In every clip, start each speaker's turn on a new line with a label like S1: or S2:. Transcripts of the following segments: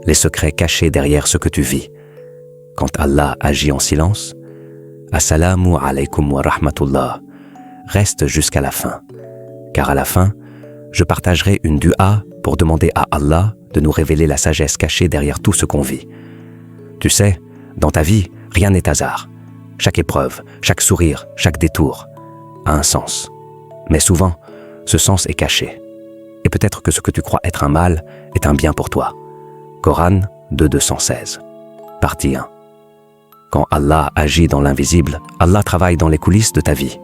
S1: les secrets cachés derrière ce que tu vis. Quand Allah agit en silence, Assalamu alaykum wa rahmatullah, reste jusqu'à la fin. Car à la fin, je partagerai une dua pour demander à Allah de nous révéler la sagesse cachée derrière tout ce qu'on vit. Tu sais, dans ta vie, rien n'est hasard. Chaque épreuve, chaque sourire, chaque détour a un sens. Mais souvent, ce sens est caché. Et peut-être que ce que tu crois être un mal est un bien pour toi. Coran 2:216. Partie 1. Quand Allah agit dans l'invisible, Allah travaille dans les coulisses de ta vie.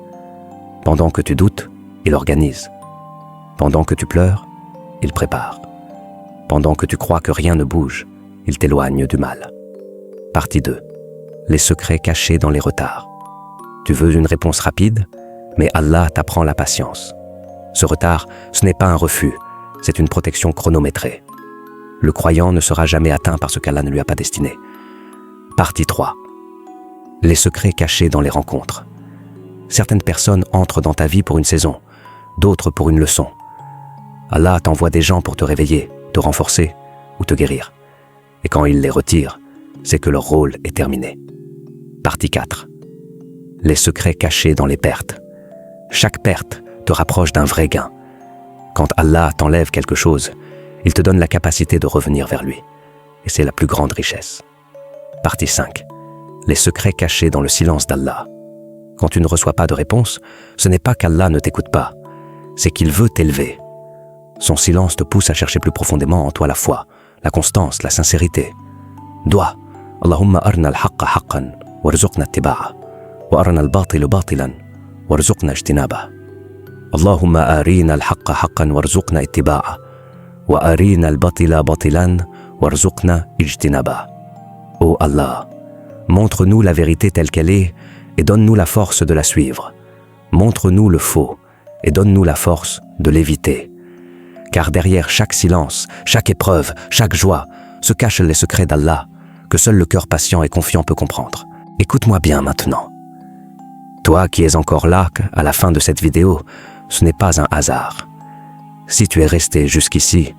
S1: Pendant que tu doutes, il organise. Pendant que tu pleures, il prépare. Pendant que tu crois que rien ne bouge, il t'éloigne du mal. Partie 2. Les secrets cachés dans les retards. Tu veux une réponse rapide, mais Allah t'apprend la patience. Ce retard, ce n'est pas un refus, c'est une protection chronométrée. Le croyant ne sera jamais atteint par ce qu'Allah ne lui a pas destiné. Partie 3. Les secrets cachés dans les rencontres. Certaines personnes entrent dans ta vie pour une saison, d'autres pour une leçon. Allah t'envoie des gens pour te réveiller, te renforcer ou te guérir. Et quand il les retire, c'est que leur rôle est terminé. Partie 4. Les secrets cachés dans les pertes. Chaque perte te rapproche d'un vrai gain. Quand Allah t'enlève quelque chose, il te donne la capacité de revenir vers lui. Et c'est la plus grande richesse. Partie 5. Les secrets cachés dans le silence d'Allah. Quand tu ne reçois pas de réponse, ce n'est pas qu'Allah ne t'écoute pas, c'est qu'il veut t'élever. Son silence te pousse à chercher plus profondément en toi la foi, la constance, la sincérité. Dois, Allahumma arna al-haqqa haqqan, warzuqna ittiba'a, wa arna al-batilu batilan, warzuqna ijtinaba. Allahumma arina al-haqqa haqqan warzuqna ittiba'a, wa arina al-batila batilan, warzuqna ijtinaba. Ô Allah, montre-nous la vérité telle qu'elle est et donne-nous la force de la suivre. Montre-nous le faux et donne-nous la force de l'éviter. Car derrière chaque silence, chaque épreuve, chaque joie, se cachent les secrets d'Allah que seul le cœur patient et confiant peut comprendre. Écoute-moi bien maintenant. Toi qui es encore là à la fin de cette vidéo, ce n'est pas un hasard. Si tu es resté jusqu'ici,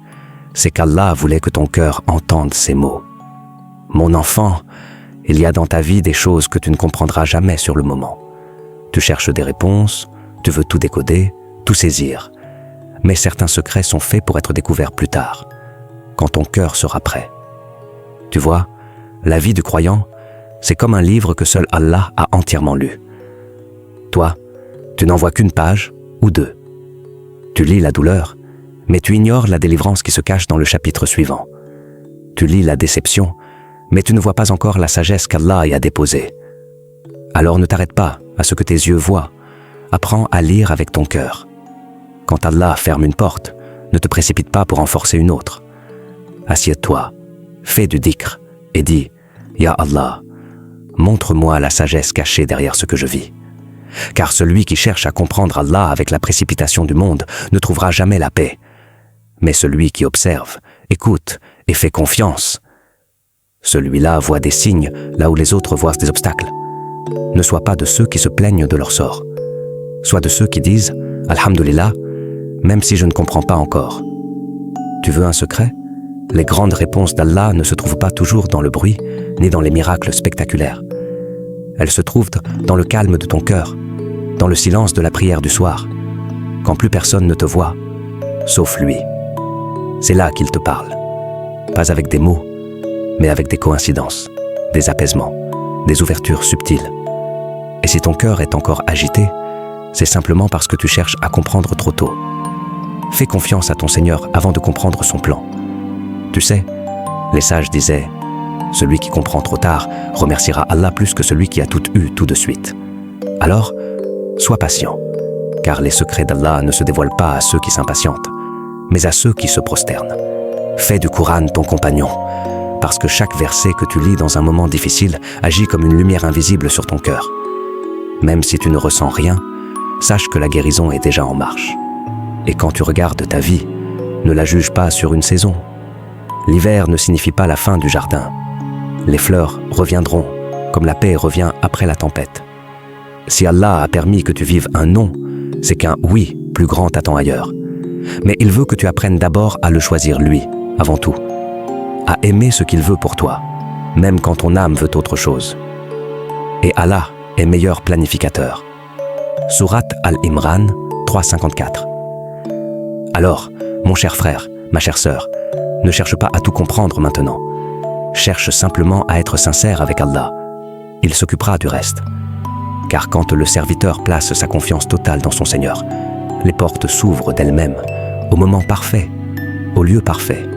S1: c'est qu'Allah voulait que ton cœur entende ces mots. Mon enfant, il y a dans ta vie des choses que tu ne comprendras jamais sur le moment. Tu cherches des réponses, tu veux tout décoder, tout saisir. Mais certains secrets sont faits pour être découverts plus tard, quand ton cœur sera prêt. Tu vois, la vie du croyant, c'est comme un livre que seul Allah a entièrement lu. Toi, tu n'en vois qu'une page ou deux. Tu lis la douleur, mais tu ignores la délivrance qui se cache dans le chapitre suivant. Tu lis la déception, mais tu ne vois pas encore la sagesse qu'Allah y a déposée. Alors ne t'arrête pas à ce que tes yeux voient. Apprends à lire avec ton cœur. Quand Allah ferme une porte, ne te précipite pas pour en forcer une autre. Assieds-toi, fais du dhikr et dis « Ya Allah, montre-moi la sagesse cachée derrière ce que je vis. » Car celui qui cherche à comprendre Allah avec la précipitation du monde ne trouvera jamais la paix. Mais celui qui observe, écoute et fait confiance, celui-là voit des signes là où les autres voient des obstacles. Ne sois pas de ceux qui se plaignent de leur sort. Sois de ceux qui disent « Alhamdulillah », même si je ne comprends pas encore. Tu veux un secret? Les grandes réponses d'Allah ne se trouvent pas toujours dans le bruit, ni dans les miracles spectaculaires. Elles se trouvent dans le calme de ton cœur, dans le silence de la prière du soir, quand plus personne ne te voit, sauf lui. C'est là qu'il te parle, pas avec des mots, mais avec des coïncidences, des apaisements, des ouvertures subtiles. Et si ton cœur est encore agité, c'est simplement parce que tu cherches à comprendre trop tôt. Fais confiance à ton Seigneur avant de comprendre son plan. Tu sais, les sages disaient « Celui qui comprend trop tard remerciera Allah plus que celui qui a tout eu tout de suite. » Alors, sois patient, car les secrets d'Allah ne se dévoilent pas à ceux qui s'impatientent, mais à ceux qui se prosternent. Fais du Coran ton compagnon, parce que chaque verset que tu lis dans un moment difficile agit comme une lumière invisible sur ton cœur. Même si tu ne ressens rien, sache que la guérison est déjà en marche. Et quand tu regardes ta vie, ne la juge pas sur une saison. L'hiver ne signifie pas la fin du jardin. Les fleurs reviendront, comme la paix revient après la tempête. Si Allah a permis que tu vives un non, c'est qu'un oui plus grand t'attend ailleurs. Mais il veut que tu apprennes d'abord à le choisir lui, avant tout. à aimer ce qu'il veut pour toi, même quand ton âme veut autre chose. Et Allah est meilleur planificateur. Sourate Al-Imran 3,54. Alors, mon cher frère, ma chère sœur, ne cherche pas à tout comprendre maintenant. Cherche simplement à être sincère avec Allah. Il s'occupera du reste. Car quand le serviteur place sa confiance totale dans son Seigneur, les portes s'ouvrent d'elles-mêmes, au moment parfait, au lieu parfait,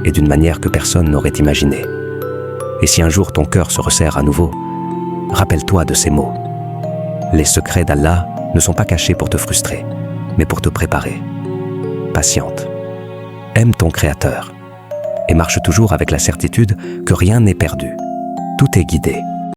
S1: et d'une manière que personne n'aurait imaginée. Et si un jour ton cœur se resserre à nouveau, rappelle-toi de ces mots. Les secrets d'Allah ne sont pas cachés pour te frustrer, mais pour te préparer. Patiente. Aime ton Créateur et marche toujours avec la certitude que rien n'est perdu. Tout est guidé.